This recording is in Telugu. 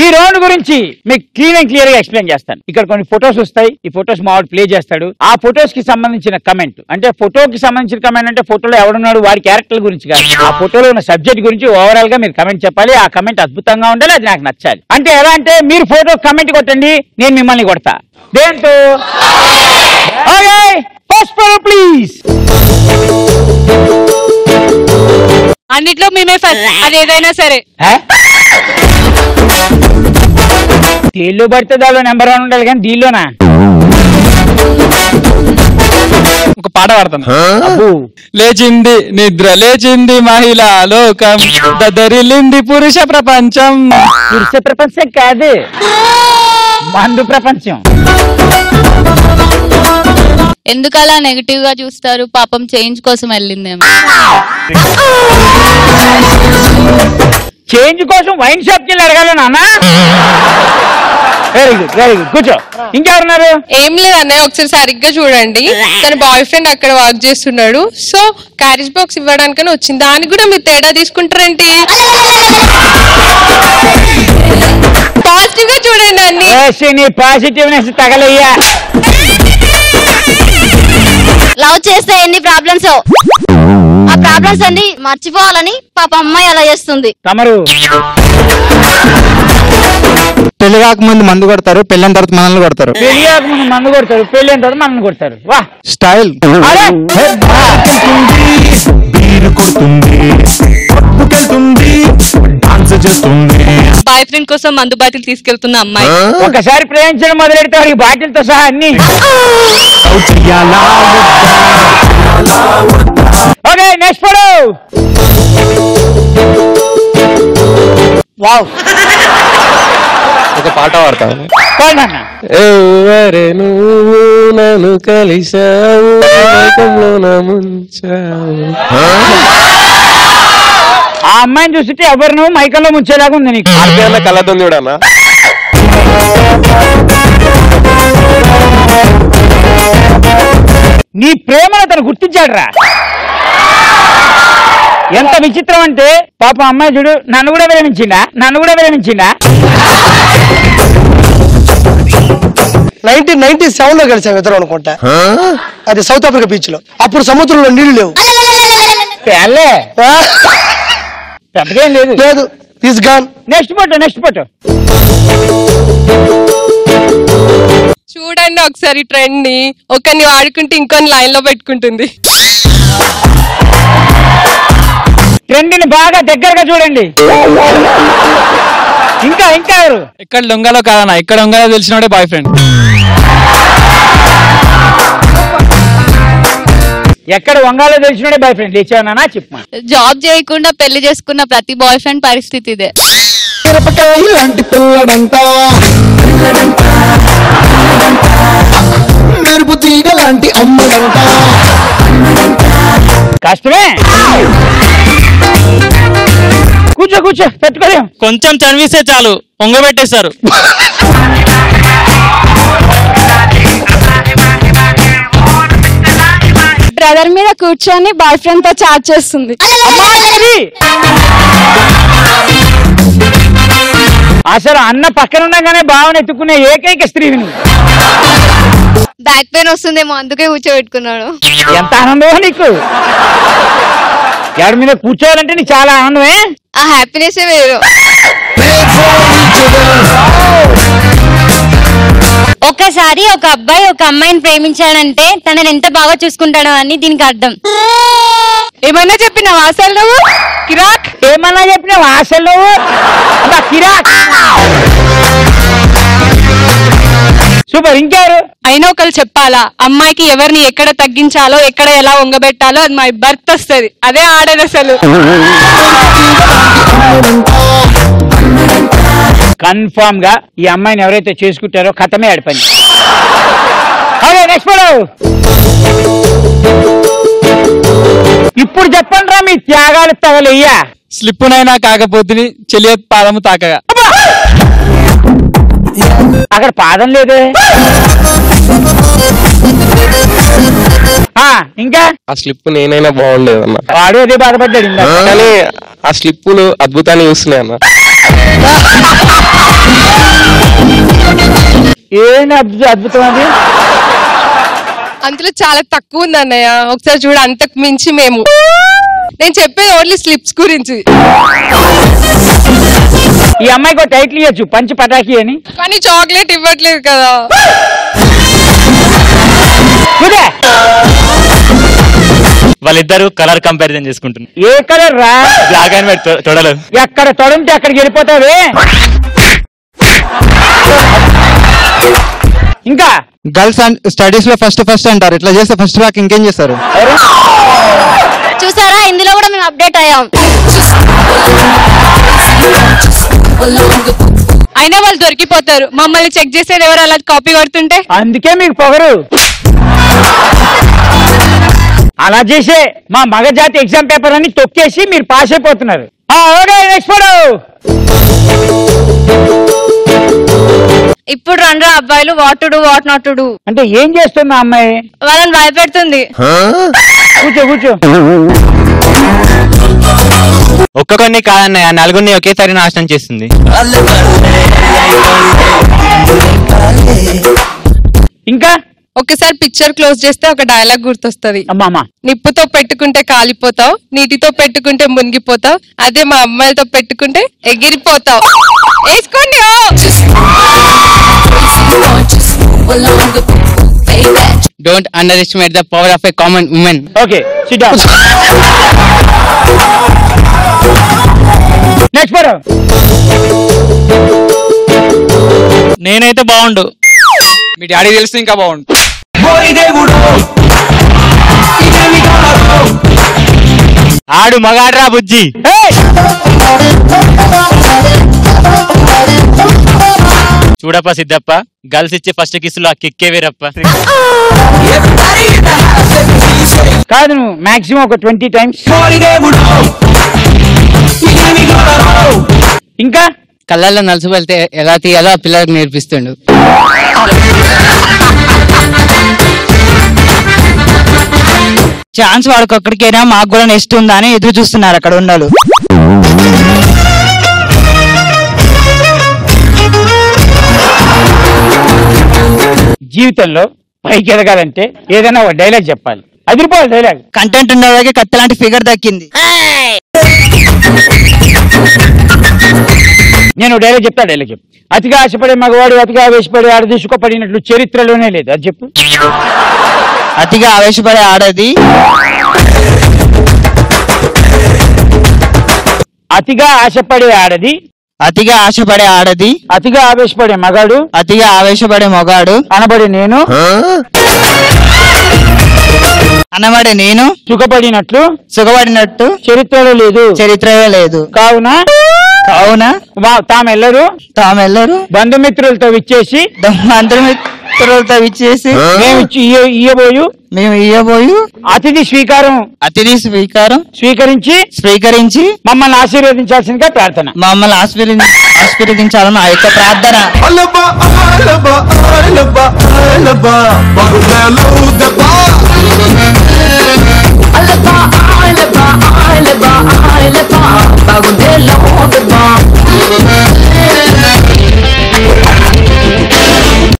ఈ రౌండ్ గురించి మీకు క్లియర్ గా ఎక్స్ప్లెయిన్ చేస్తాను. ఇక్కడ కొన్ని ఫొటోస్ వస్తాయి. ఈ ఫొటోస్ మావాడు ప్లే చేస్తాడు. ఆ ఫొటోస్ కి సంబంధించిన కమెంట్, అంటే ఫోటోకి సంబంధించిన కమెంట్ అంటే ఫోటోలో ఎవడున్నాడు వాడి క్యారెక్టర్ గురించి కాదు, ఆ ఫోటోలో ఉన్న సబ్జెక్ట్ గురించి ఓవరాల్ గా మీరు కమెంట్ చెప్పాలి. ఆ కమెంట్ అద్భుతంగా ఉండాలి, అది నాకు నచ్చాలి. అంటే ఎలా అంటే మీరు ఫోటో కమెంట్ కొట్టండి, నేను మిమ్మల్ని కొడతా. దేంతో ప్లీజ్. అన్నిట్లో మేమే ఫస్ట్, అది ఏదైనా సరే. దీనిలో పడితే దానిలో నెంబర్ 1 ఉండాలి, కానీ దీనిలోనా ఒక పాట పాడతాను. లేచింది నిద్ర లేచింది మహిళా లోకం, దద్దరిల్లింది పురుష ప్రపంచం. పురుష ప్రపంచం కాదు, మందు ప్రపంచం. ఎందుకు అలా నెగటివ్ గా చూస్తారు? పాపం చేంజ్ కోసం వెళ్ళిందేమో. చేంజ్ కోసం వైన్ షాప్ కి వెళ్ళి అడగాలి నాన్న. వెరీ గుడ్, వెరీ గుడ్, కూర్చో. ఇంకెవరున్నారు? ఏం లేదు అన్నయ్య, ఒకసారి సరిగ్గా చూడండి. తన బాయ్ ఫ్రెండ్ అక్కడ వర్క్ చేస్తున్నాడు, సో క్యారేజ్ బాక్స్ ఇవ్వడానికని వచ్చింది. దానికి కూడా మీరు తేడా తీసుకుంటారేంటి? పాజిటివ్ గా చూడండి అన్ని. నీ పాజిటివ్నెస్ తగలయ్యా. లవ్ చేస్తే ఎన్ని ప్రాబ్లమ్స్, ఆ ప్రాబ్లమ్స్ అన్ని మర్చిపోవాలని పాప అమ్మాయి అలా చేస్తుంది. తమరు పెళ్లి కాకముందు మందు కొడతారు, పెళ్ళైన తర్వాత మనల్ని కొడతారు. పెళ్లి కాకముందు మందు కొడతారు, పెళ్ళైన తర్వాత మనల్ని కొడతారు. వా స్టైల్. బాయ్ ఫ్రెండ్ కోసం మందు బాటిల్ తీసుకెళ్తున్న అమ్మాయి ఒకసారి ప్రేమించడం మొదలెడితే వాడికి బాటిల్ తో సహా అన్ని. Okay, next photo. వావ్, ఒక పాట పాడతాను. పాడన్నా. ఎవరే నువ్వు నన్ను కలిశావు, ముంచావు. ఆ అమ్మాయిని చూస్తుంటే ఎవరు నువ్వు మైకంలో ముంచేలాగా ఉంది నీకు. కళ్ళతో చూడన్నా. నీ ప్రేమను తను గుర్తించాడు రా. ఎంత విచిత్రం అంటే పాపం అమ్మాయి చూడు, నన్ను కూడా ప్రేమించిండా. 1997 లో కలిసాం ఇద్దరు అనుకుంటా. అది సౌత్ ఆఫ్రికా బీచ్ లో. అప్పుడు సముద్రంలో నీళ్లు లేవు. లేదు. Next photo. చూడండి ఒకసారి ట్రెండ్ ని. ఒకరిని వాడుకుంటే ఇంకొని లైన్ లో పెట్టుకుంటుంది. ట్రెండ్ ని బాగా దగ్గరగా చూడండి. ఇంకా ఎవరు? ఎక్కడ లొంగలో కాదన్నా, ఇక్కడ లొంగలో తెలిసినోడే బాయ్ ఫ్రెండ్. ఎక్కడ వంగాలో తెలిసినోడే బాయ్ ఫ్రెండ్. లేచానా చెప్పమా. జాబ్ చేయకుండా పెళ్లి చేసుకున్న ప్రతి బాయ్ ఫ్రెండ్ పరిస్థితి ఇదే. కష్టమే. కూర్చో పెట్టుకోలేం. కొంచెం చనివిస్తే చాలు పొంగబెట్టేశారు. బ్రదర్ మీద కూర్చొని బాయ్ ఫ్రెండ్ తో చాట్ చేస్తుంది. అసలు అన్న పక్కన ఉండగానే భావన ఎత్తుకునే ఏకైక స్త్రీని. బ్యాక్ పెయిన్ వస్తుందేమో అందుకే కూర్చోబెట్టుకున్నాడు. ఎంత ఆనందమో నీకు. ఎవరి మీద కూర్చోవాలంటే నీకు చాలా ఆనందమే. ఆ హ్యాపీనెస్ వేరు. ఒకసారి ఒక అబ్బాయి ఒక అమ్మాయిని ప్రేమించాడంటే తనని ఎంత బాగా చూసుకుంటాడో అని దీనికి అర్థం. ఏమన్నా చెప్పినావా అసలు నువ్వు? కిరాక్. ఏమన్నా చెప్పినావా అసలు నువ్వు? కిరాక్. సూపర్. ఇంకెవరు? అయినా ఒకరు చెప్పాలా, అమ్మాయికి ఎవరిని ఎక్కడ తగ్గించాలో, ఎక్కడ ఎలా వంగబెట్టాలో అది మా భర్త వస్తుంది. అదే ఆడదు అసలు. కన్ఫర్మ్ గా ఈ అమ్మాయిని ఎవరైతే చేసుకుంటారో కథమే ఆడిపోయింది. అదే నెక్స్ట్ ఫోటో. ఇప్పుడు చెప్పండి రా మీ త్యాగాలు తగలయ్యా. స్లిప్పునైనా కాకపోతే చెలియ పాదము తాకగా. అక్కడ పాదం లేదే. ఇంకా ఆ స్లిప్ నేనైనా బాగుండేది అన్న. వాడు అదే బాధపడ్డాడు. కానీ ఆ స్లిప్పులు అద్భుతాన్ని చూస్తున్నాయి అన్న. ఏంటి అద్భుతం అది. అందులో చాలా తక్కువ ఉంది అన్నయ్య, ఒకసారి చూడు. అంతకు మించి మేము, నేను చెప్పేది ఓన్లీ స్లిప్స్ గురించి. ఈ అమ్మాయికి టైటిల్ ఇవ్వచ్చు, పంచి పటాకి అని. కానీ చాక్లెట్ ఇవ్వట్లేదు కదా. వాళ్ళిద్దరు కలర్ కంపారిజన్ చేసుకుంటున్నారు. ఏ కలర్ రా? బ్లాక్ అండ్ వైట్ తొడలు. ఎక్కడ తొడంటే అక్కడికి వెళ్ళిపోతావే. ఇంకా గర్ల్స్ స్టడీస్ లో ఫస్ట్ అంటారు, ఇట్లా చేస్తే ఫస్ట్ రాక ఇంకేం చేస్తారు? చూసారా, ఇందులో కూడా మేము అప్డేట్ అయ్యాం. అయినా వాళ్ళు దొరికిపోతారు, మమ్మల్ని చెక్ చేసేది ఎవరు అలా కాపీ కొడుతుంటే. అందుకే మీకు పొగరు. అలా చేసే మా మగజాతి ఎగ్జామ్ పేపర్ అన్ని తొక్కేసి మీరు పాస్ అయిపోతున్నారు. ఇప్పుడు రండ్రా అబ్బాయిలు, what to do what not to do అంటే ఏం చేస్తుంది ఆ అమ్మాయి? వాళ్ళని భయపెడుతుంది. కూర్చో. ఒక్కొక్కరిని కాదన్నయ్య, నలుగురిని ఒకేసారి నాశనం చేస్తుంది. ఇంకా ఒకసారి పిక్చర్ క్లోజ్ చేస్తే ఒక డైలాగ్ గుర్తొస్తుంది. అమ్మా, నిప్పుతో పెట్టుకుంటే కాలిపోతావు, నీటితో పెట్టుకుంటే మునిగిపోతావు, అదే మా అమ్మాయిలతో పెట్టుకుంటే ఎగిరిపోతావు. వేసుకోండి. Don't underestimate the power of a common woman. Okay, SIT down. Next photo. నేనైతే బాగుండు, మీ డాడీ తెలిస్తే ఇంకా బాగుండు. ఆడు మగాడ్రా బుజ్జి. చూడప్ప సిద్ధప్ప, గర్ల్స్ ఇచ్చే ఫస్ట్ కిస్సులు ఆ కిక్కే వేరప్ప. కాదు, మాక్సిమం ఒక 20 times. ఇంకా కళ్ళల్లో నలుసు వెళ్తే ఎలా తీయాలో ఆ పిల్లలకు నేర్పిస్తుండు. ఛాన్స్ వాడుకొక్కడికైనా మాకు కూడా నెక్స్ట్ ఉందా అని ఎదురు చూస్తున్నారు అక్కడ ఉండాలి. జీవితంలో పైకి ఎదగాలంటే ఏదైనా ఒక డైలాగ్ చెప్పాలి. అదిరిపోవాలి డైలాగ్. కంటెంట్ ఉండేవాళ్ళకి కత్తి లాంటి ఫిగర్ దక్కింది. నేను డైలాగ్ చెప్తా, డైలాగ్ చెప్పు. అతిగా ఆశపడే మగవాడు అతిగా ఆవేశపడి ఆడ తీసుకుపడినట్లు చరిత్రలోనే లేదు. అది చెప్పు. అతిగా ఆవేశపడే ఆడది, అతిగా ఆశపడే ఆడది, అతిగా ఆశపడే ఆడది, అతిగా ఆవేశపడే మగాడు, అతిగా ఆవేశపడే మొగాడు అనబడి నేను, అనబడే నేను సుఖపడినట్లు చరిత్రలో లేదు. కావున తామెల్లరూ బంధుమిత్రులతో విచ్చేసి మేము ఇయ్యబోయు అతిథి స్వీకారం స్వీకరించి మమ్మల్ని ఆశీర్వదించాల్సిందిగా ప్రార్థన. మమ్మల్ని ఆశీర్వదించాలని ఆ యొక్క ప్రార్థన. Alaba,